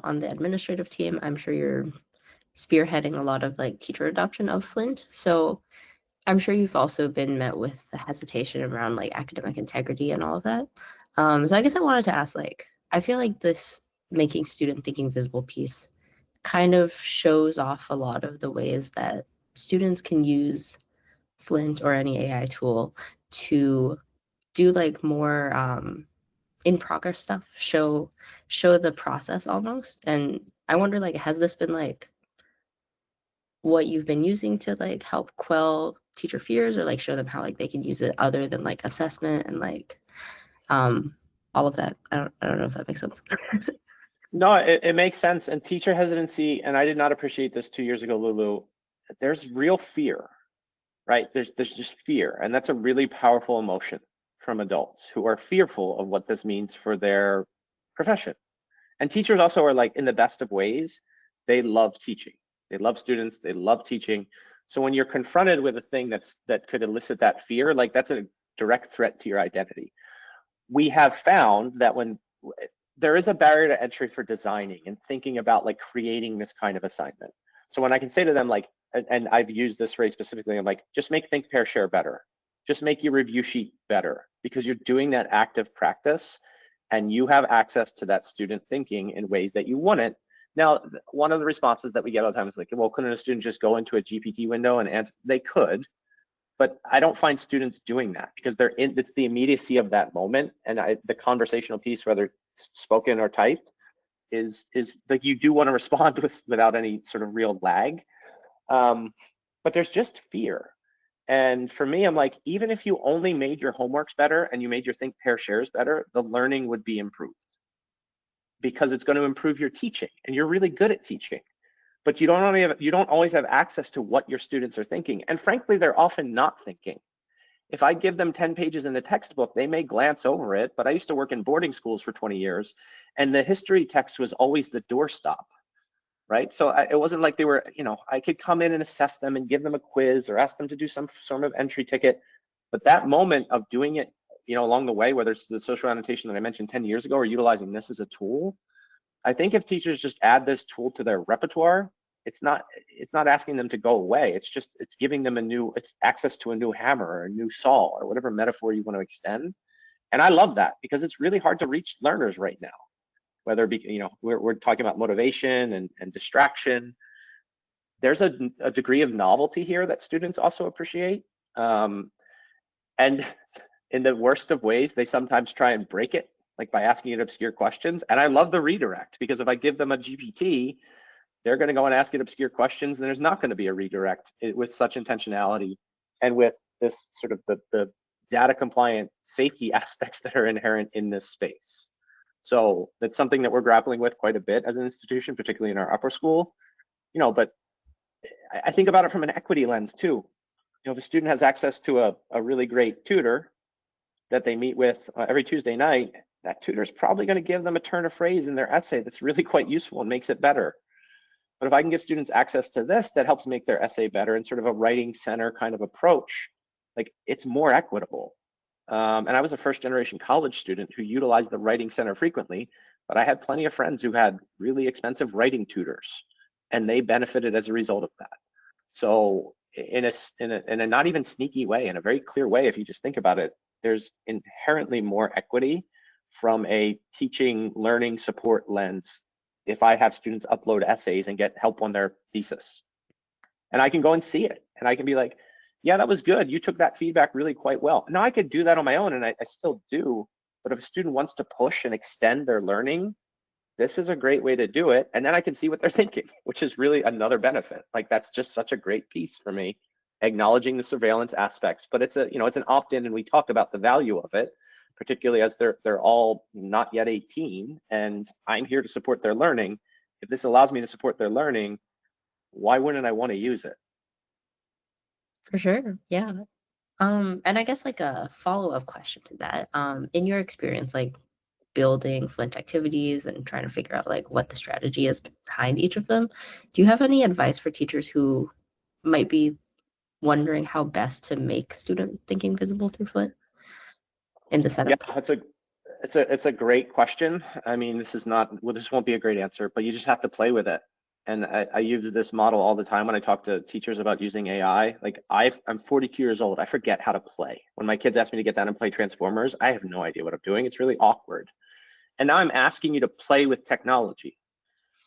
on the administrative team. I'm sure you're spearheading a lot of like teacher adoption of Flint. So I'm sure you've also been met with the hesitation around like academic integrity and all of that. So I guess I wanted to ask, like, I feel like this making student thinking visible piece kind of shows off a lot of the ways that students can use Flint or any AI tool to do like more in progress stuff, show the process almost. And I wonder, like, has this been like what you've been using to like help quell teacher fears or like show them how like they can use it other than like assessment and like all of that? I don't know if that makes sense. No, it makes sense. And teacher hesitancy, and I did not appreciate this 2 years ago, Lulu, there's real fear, right? There's just fear. And that's a really powerful emotion from adults who are fearful of what this means for their profession. And teachers also are like, in the best of ways, they love teaching. They love students, they love teaching. So when you're confronted with a thing that could elicit that fear, like that's a direct threat to your identity. We have found that when there is a barrier to entry for designing and thinking about like creating this kind of assignment. So when I can say to them like, and I've used this phrase specifically, I'm like, just make think, pair, share better. Just make your review sheet better because you're doing that active practice and you have access to that student thinking in ways that you want it. Now, one of the responses that we get all the time is like, well, couldn't a student just go into a GPT window and answer? They could, but I don't find students doing that because it's the immediacy of that moment. And the conversational piece, whether spoken or typed, is like you do want to respond without any sort of real lag. But there's just fear. And for me, I'm like, even if you only made your homeworks better and you made your think, pair, shares better, the learning would be improved because it's going to improve your teaching and you're really good at teaching. But you don't always have access to what your students are thinking. And frankly, they're often not thinking. If I give them 10 pages in the textbook, they may glance over it, but I used to work in boarding schools for 20 years, and the history text was always the doorstop, right? So it wasn't like they were, I could come in and assess them and give them a quiz or ask them to do some sort of entry ticket. But that moment of doing it, along the way, whether it's the social annotation that I mentioned 10 years ago or utilizing this as a tool, I think if teachers just add this tool to their repertoire, it's not asking them to go away. It's giving them it's access to a new hammer or a new saw or whatever metaphor you want to extend. And I love that because it's really hard to reach learners right now. Whether it be, you know, we're talking about motivation and distraction. There's a degree of novelty here that students also appreciate. And in the worst of ways, they sometimes try and break it, like by asking it obscure questions. And I love the redirect, because if I give them a GPT, they're going to go and ask it obscure questions, and there's not going to be a redirect with such intentionality and with this sort of the data compliant safety aspects that are inherent in this space. So that's something that we're grappling with quite a bit as an institution, particularly in our upper school. You know, but I think about it from an equity lens too. You know, if a student has access to a really great tutor that they meet with every Tuesday night, that tutor is probably going to give them a turn of phrase in their essay that's really quite useful and makes it better. But if I can give students access to this, that helps make their essay better in sort of a writing center kind of approach, like it's more equitable. And I was a first generation college student who utilized the writing center frequently, but I had plenty of friends who had really expensive writing tutors, and they benefited as a result of that. So in a not even sneaky way, in a very clear way, if you just think about it, there's inherently more equity from a teaching, learning, support lens if I have students upload essays and get help on their thesis. And I can go and see it, and I can be like, yeah, that was good. You took that feedback really quite well. Now I could do that on my own, and I still do. But if a student wants to push and extend their learning, this is a great way to do it. And then I can see what they're thinking, which is really another benefit. Like that's just such a great piece for me, acknowledging the surveillance aspects. But it's it's an opt-in, and we talk about the value of it, particularly as they're all not yet 18, and I'm here to support their learning. If this allows me to support their learning, why wouldn't I want to use it? For sure, yeah. And I guess like a follow-up question to that, in your experience, like building Flint activities and trying to figure out like what the strategy is behind each of them, do you have any advice for teachers who might be wondering how best to make student thinking visible through Flint in the setup? Yeah, it's a great question. I mean, this won't be a great answer, but you just have to play with it. And I use this model all the time when I talk to teachers about using AI. Like I'm 42 years old. I forget how to play. When my kids ask me to get down and play Transformers, I have no idea what I'm doing. It's really awkward. And now I'm asking you to play with technology,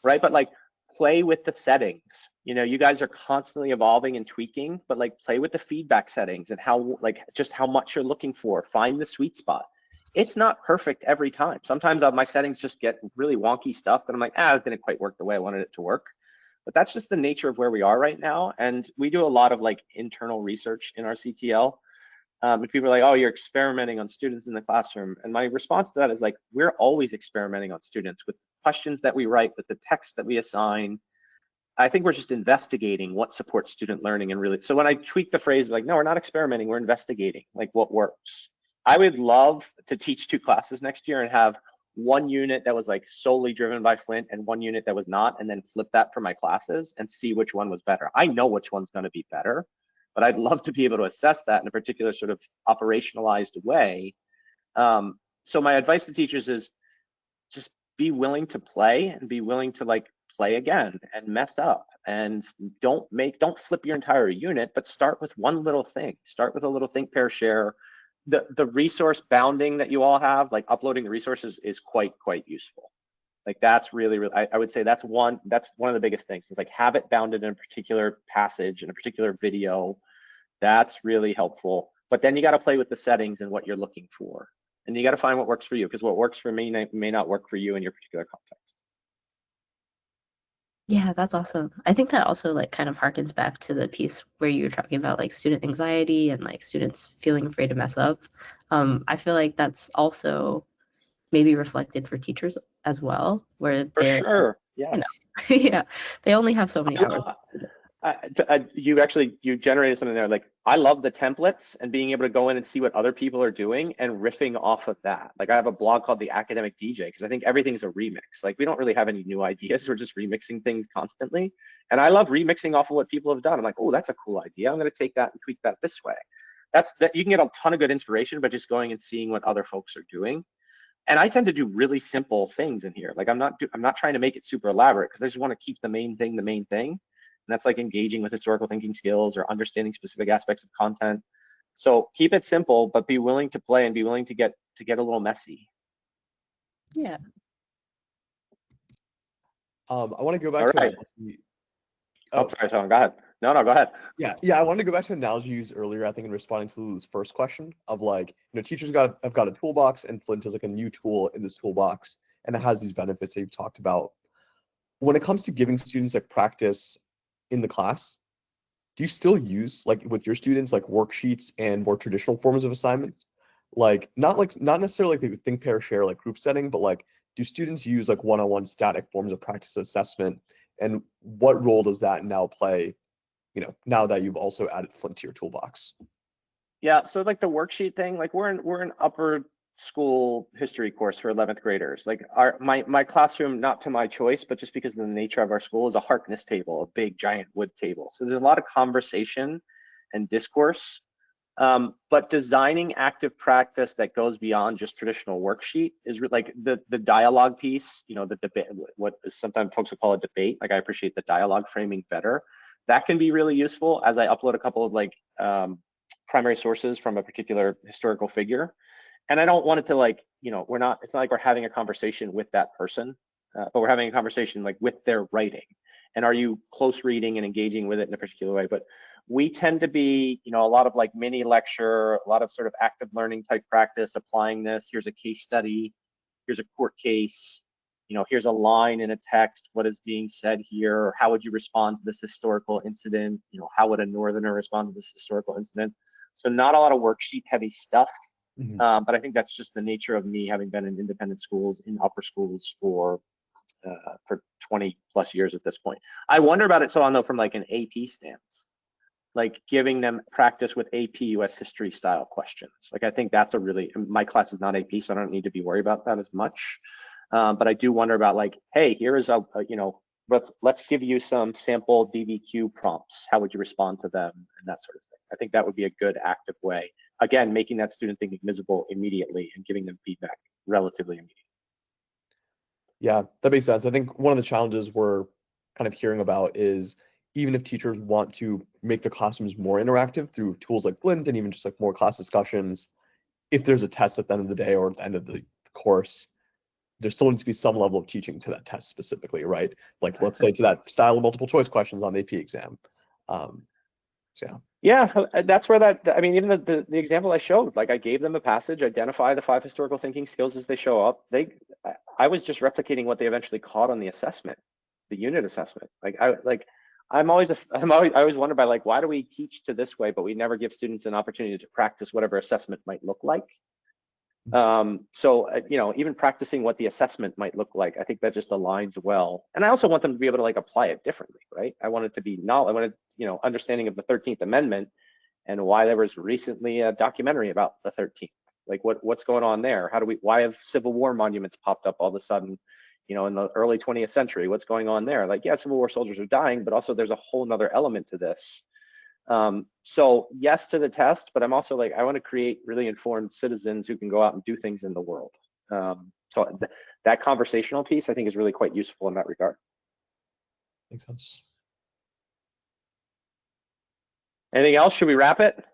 right? But like play with the settings. You know, you guys are constantly evolving and tweaking, but like play with the feedback settings and how much you're looking for. Find the sweet spot. It's not perfect every time. Sometimes my settings just get really wonky stuff that I'm like, it didn't quite work the way I wanted it to work. But that's just the nature of where we are right now. And we do a lot of like internal research in our CTL. And people are like, oh, you're experimenting on students in the classroom. And my response to that is like, we're always experimenting on students with questions that we write, with the text that we assign. I think we're just investigating what supports student learning. And really, so when I tweak the phrase, like, no, we're not experimenting, we're investigating like what works. I would love to teach 2 classes next year and have one unit that was like solely driven by Flint and one unit that was not, and then flip that for my classes and see which one was better. I know which one's going to be better, but I'd love to be able to assess that in a particular sort of operationalized way. So my advice to teachers is just be willing to play and be willing to like play again and mess up, and don't flip your entire unit, but start with one little thing. Start with a little think, pair, share. The resource bounding that you all have, like uploading the resources, is quite useful. Like that's really I would say that's one of the biggest things, is like have it bounded in a particular passage, in a particular video. That's really helpful. But then you got to play with the settings and what you're looking for, and you got to find what works for you, because what works for me may not work for you in your particular context. Yeah, that's awesome. I think that also like kind of harkens back to the piece where you were talking about like student anxiety and like students feeling afraid to mess up. I feel like that's also maybe reflected for teachers as well, where For they're, sure, yes. Yeah, they only have so many hours. You generated something there. Like, I love the templates and being able to go in and see what other people are doing and riffing off of that. Like, I have a blog called The Academic DJ, because I think everything's a remix. Like, we don't really have any new ideas. We're just remixing things constantly. And I love remixing off of what people have done. I'm like, oh, that's a cool idea. I'm going to take that and tweak that this way. You can get a ton of good inspiration by just going and seeing what other folks are doing. And I tend to do really simple things in here. Like I'm not trying to make it super elaborate because I just want to keep the main thing the main thing. And that's like engaging with historical thinking skills or understanding specific aspects of content. So keep it simple, but be willing to play and be willing to get a little messy. Yeah. I want to go back All to right. analogy. Oh, sorry, Tom. Go ahead. No, go ahead. Yeah. I wanted to go back to an analogy used earlier, I think, in responding to Lulu's first question of like, teachers have got a toolbox, and Flint is like a new tool in this toolbox, and it has these benefits that you've talked about. When it comes to giving students like practice in the class, do you still use, like with your students, like worksheets and more traditional forms of assignments? Not necessarily like the think, pair, share like group setting, but like do students use like one-on-one static forms of practice assessment, and what role does that now play, now that you've also added Flint to your toolbox? Yeah, so like the worksheet thing, like we're in upper school history course for 11th graders. Like my classroom, not to my choice, but just because of the nature of our school, is a Harkness table, a big giant wood table. So there's a lot of conversation and discourse. But designing active practice that goes beyond just traditional worksheet is like the dialogue piece, the debate, what sometimes folks would call a debate. Like I appreciate the dialogue framing better. That can be really useful as I upload a couple of like primary sources from a particular historical figure. And I don't want it to like, it's not like we're having a conversation with that person, but we're having a conversation like with their writing. And are you close reading and engaging with it in a particular way? But we tend to be, a lot of like mini lecture, a lot of sort of active learning type practice, applying this. Here's a case study, here's a court case, here's a line in a text, what is being said here, or how would you respond to this historical incident? How would a Northerner respond to this historical incident? So not a lot of worksheet heavy stuff. But I think that's just the nature of me having been in independent schools, in upper schools for 20 plus years at this point. I wonder about it so I'll know from like an AP stance, like giving them practice with AP US history style questions. Like I think that's my class is not AP, so I don't need to be worried about that as much. But I do wonder about like, hey, here is let's give you some sample DVQ prompts. How would you respond to them and that sort of thing? I think that would be a good active way. Again, making that student thinking visible immediately and giving them feedback relatively immediately. Yeah, that makes sense. I think one of the challenges we're kind of hearing about is even if teachers want to make the classrooms more interactive through tools like Flint and even just like more class discussions, if there's a test at the end of the day or at the end of the course, there still needs to be some level of teaching to that test specifically, right? Like let's say to that style of multiple choice questions on the AP exam. Yeah, that's where even the example I showed, like I gave them a passage, identify the 5 historical thinking skills as they show up. I was just replicating what they eventually caught on the assessment, the unit assessment. I always wonder by like, why do we teach to this way, but we never give students an opportunity to practice whatever assessment might look like? Even practicing what the assessment might look like, I think that just aligns well. And I also want them to be able to like apply it differently, right? I want it to be understanding of the 13th Amendment and why there was recently a documentary about the 13th. Like what's going on there? Why have Civil War monuments popped up all of a sudden, in the early 20th century? What's going on there? Like, yeah, Civil War soldiers are dying, but also there's a whole nother element to this. So yes to the test, but I'm also like, I want to create really informed citizens who can go out and do things in the world. That conversational piece, I think, is really quite useful in that regard. Makes sense. Anything else? Should we wrap it?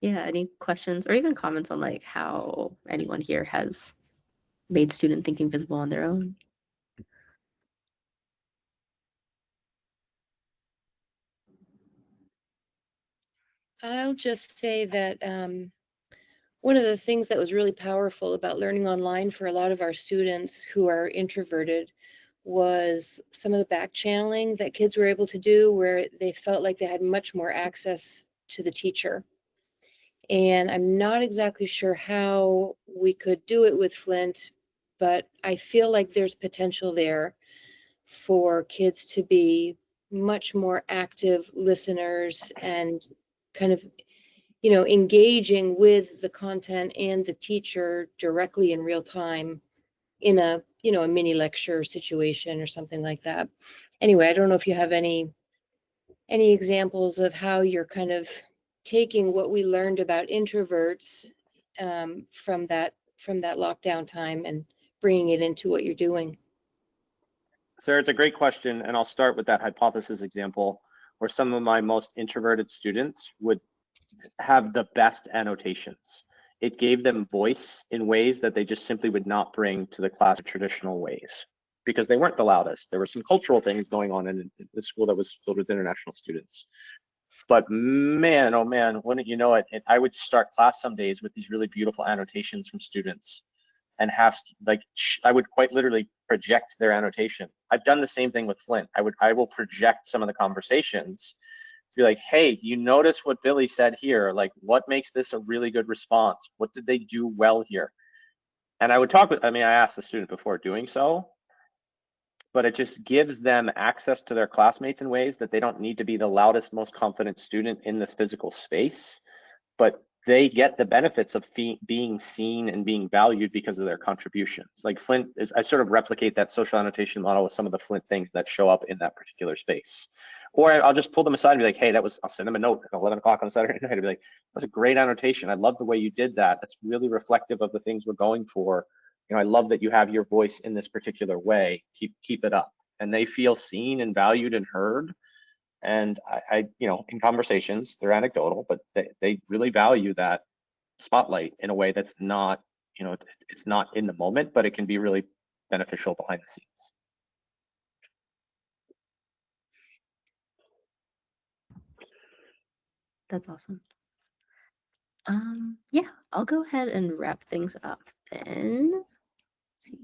Yeah, any questions or even comments on like how anyone here has made student thinking visible on their own? I'll just say that one of the things that was really powerful about learning online for a lot of our students who are introverted was some of the back channeling that kids were able to do, where they felt like they had much more access to the teacher. And I'm not exactly sure how we could do it with Flint, but I feel like there's potential there for kids to be much more active listeners and kind of engaging with the content and the teacher directly in real time in a a mini lecture situation or something like that. Anyway, I don't know if you have any examples of how you're kind of taking what we learned about introverts from that from that lockdown time and bringing it into what you're doing? Sarah, it's a great question, and I'll start with that hypothesis example where some of my most introverted students would have the best annotations. It gave them voice in ways that they just simply would not bring to the class in traditional ways because they weren't the loudest. There were some cultural things going on in the school that was filled with international students. But man, oh man, wouldn't you know it, I would start class some days with these really beautiful annotations from students and have like, I would quite literally project their annotation. I've done the same thing with Flint. I will project some of the conversations to be like, hey, you notice what Billy said here? Like, what makes this a really good response? What did they do well here? And I would talk with, I asked the student before doing so, but it just gives them access to their classmates in ways that they don't need to be the loudest, most confident student in this physical space, but they get the benefits of being seen and being valued because of their contributions. Like Flint is, I sort of replicate that social annotation model with some of the Flint things that show up in that particular space. Or I'll just pull them aside and be like, hey, I'll send them a note at 11 o'clock on a Saturday night and be like, that's a great annotation. I love the way you did that. That's really reflective of the things we're going for. I love that you have your voice in this particular way. Keep it up. And they feel seen and valued and heard. And I in conversations, they're anecdotal, but they really value that spotlight in a way that's not, it's not in the moment, but it can be really beneficial behind the scenes. That's awesome. Yeah, I'll go ahead and wrap things up then. Let's see.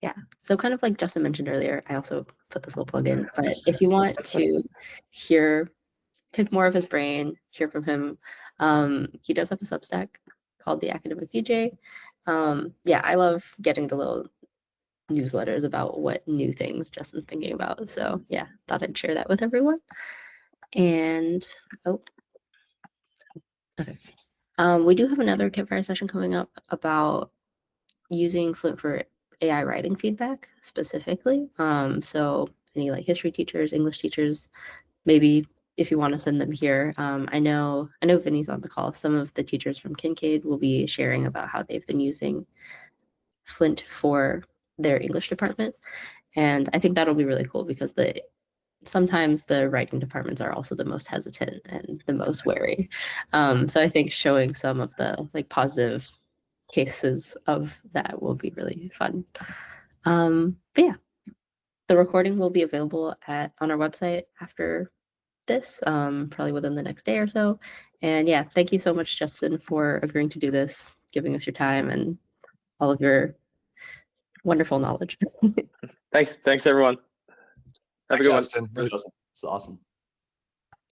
Yeah, so kind of like Justin mentioned earlier, I also put this little plug in, but if you want to pick more of his brain, hear from him, he does have a Substack called The Academic DJ. Yeah, I love getting the little newsletters about what new things Justin's thinking about. So yeah, thought I'd share that with everyone. And okay. We do have another Campfire session coming up about using Flint for AI writing feedback specifically. So any like history teachers, English teachers, maybe if you want to send them here. I know Vinny's on the call. Some of the teachers from Kincaid will be sharing about how they've been using Flint for their English department. And I think that'll be really cool because sometimes the writing departments are also the most hesitant and the most wary. So I think showing some of the like positive cases of that will be really fun. But yeah, the recording will be available on our website after this, probably within the next day or so. And yeah, thank you so much, Justin, for agreeing to do this, giving us your time and all of your wonderful knowledge. Thanks everyone. Have a good one. Justin. It's awesome.